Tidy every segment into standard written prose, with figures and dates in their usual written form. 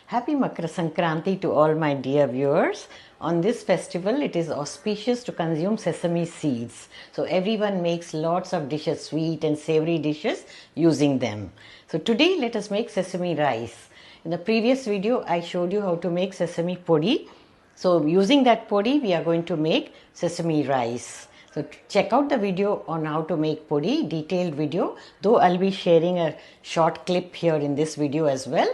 Happy Makara Sankranti to all my dear viewers. On this festival, it is auspicious to consume sesame seeds. So everyone makes lots of dishes, sweet and savory dishes using them. So today, let us make sesame rice. In the previous video, I showed you how to make sesame PODI. So using that PODI, we are going to make sesame rice. So check out the video on how to make PODI, detailed video, though I'll be sharing a short clip here in this video as well,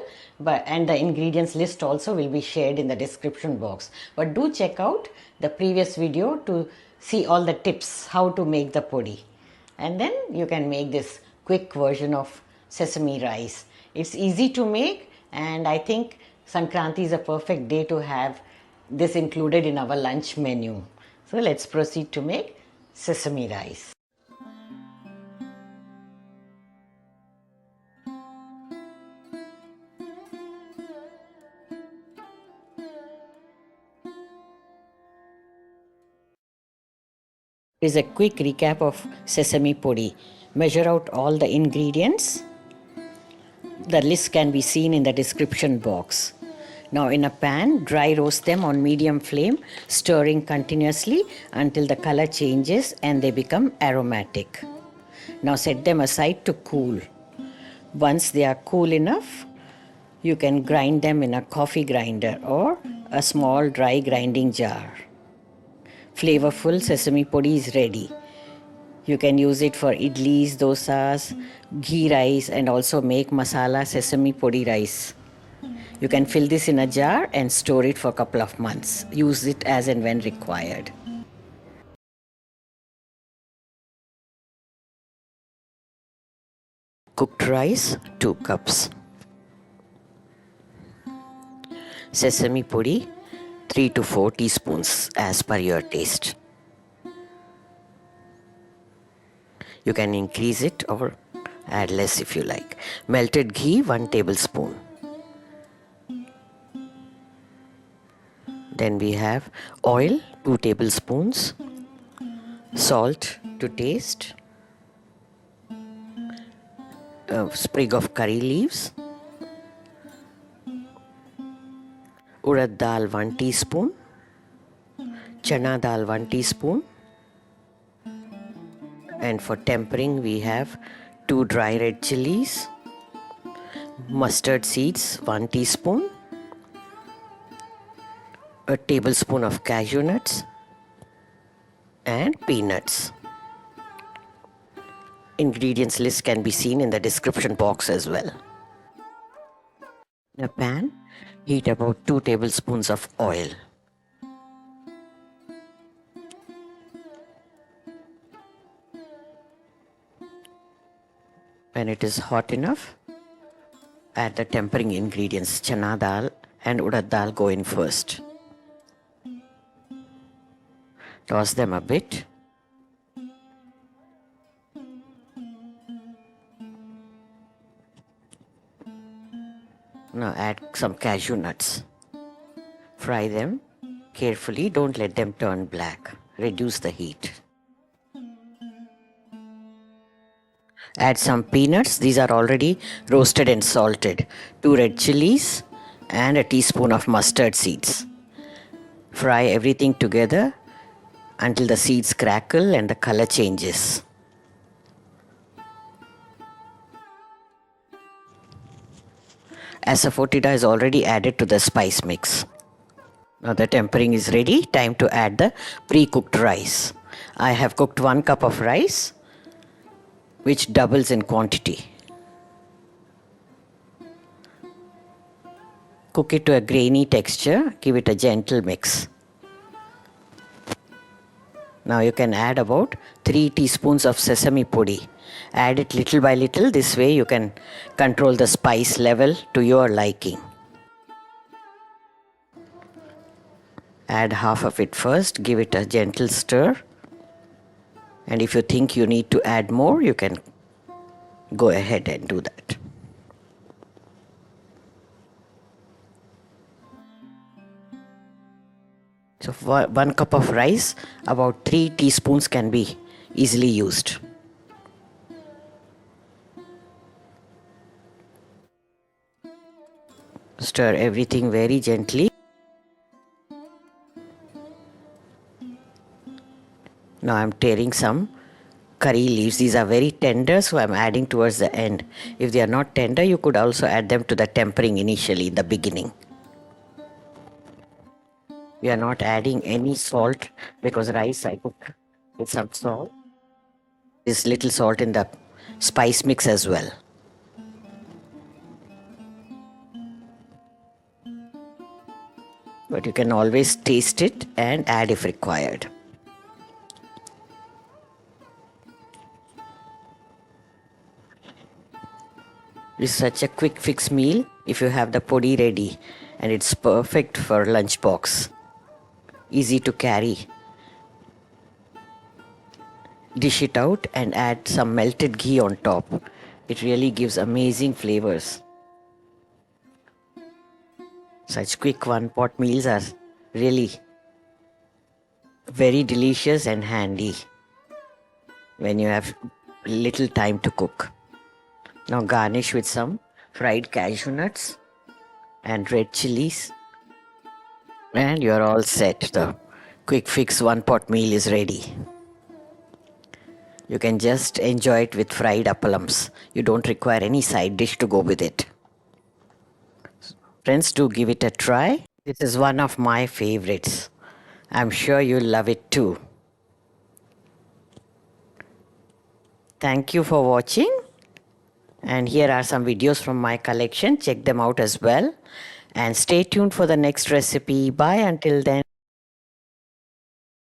and the ingredients list also will be shared in the description box. But do check out the previous video to see all the tips how to make the PODI. And then you can make this quick version of sesame rice. It's easy to make, and I think Sankranti is a perfect day to have this included in our lunch menu. So let's proceed to make sesame rice. This is a quick recap of sesame PODI. Measure out all the ingredients. The list can be seen in the description box. Now in a pan, dry roast them on medium flame, stirring continuously until the color changes and they become aromatic. Now set them aside to cool. Once they are cool enough, you can grind them in a coffee grinder or a small dry grinding jar. Flavorful sesame PODI is ready. You can use it for idlis, dosas, ghee rice, and also make masala sesame PODI rice. You can fill this in a jar and store it for a couple of months. Use it as and when required. Cooked rice, 2 cups. Sesame PODI, 3 to 4 teaspoons as per your taste. You can increase it or add less if you like. Melted ghee, 1 tablespoon. Then we have oil, 2 tablespoons. Salt to taste. A sprig of curry leaves. Urad dal, 1 teaspoon. Chana dal, 1 teaspoon. And for tempering, we have 2 dry red chillies. Mustard seeds, 1 teaspoon. A tablespoon of cashew nuts and peanuts. Ingredients list can be seen in the description box as well. In a pan, heat about 2 tablespoons of oil. When it is hot enough, add the tempering ingredients. Chana dal and urad dal go in first. Toss them a bit. Now add some cashew nuts. Fry them carefully, don't let them turn black. Reduce the heat. Add some peanuts, these are already roasted and salted. 2 red chillies and a teaspoon of mustard seeds. Fry everything together until the seeds crackle and the color changes. Asafoetida is already added to the spice mix. Now the tempering is ready. Time to add the pre-cooked rice. I have cooked 1 cup of rice, which doubles in quantity. Cook it to a grainy texture. Give it a gentle mix. Now you can add about 3 teaspoons of sesame PODI. Add it little by little. This way you can control the spice level to your liking. Add half of it first. Give it a gentle stir. And if you think you need to add more, you can go ahead and do that. So for 1 cup of rice, about 3 teaspoons can be easily used. Stir everything very gently. Now I'm tearing some curry leaves. These are very tender, so I'm adding towards the end. If they are not tender, you could also add them to the tempering initially in the beginning. We are not adding any salt because rice I cook with some salt. There's little salt in the spice mix as well. But you can always taste it and add if required. It's such a quick fix meal if you have the podi ready, and it's perfect for lunchbox. Easy to carry. Dish it out and add some melted ghee on top. It really gives amazing flavors. Such quick one-pot meals are really very delicious and handy when you have little time to cook. Now garnish with some fried cashew nuts and red chillies, and you're all set. The quick fix one-pot meal is ready. You can just enjoy it with fried appalams. You don't require any side dish to go with it. Friends, do give it a try. This is one of my favorites. I'm sure you'll love it too. Thank you for watching. And here are some videos from my collection. Check them out as well. And stay tuned for the next recipe. Bye until then.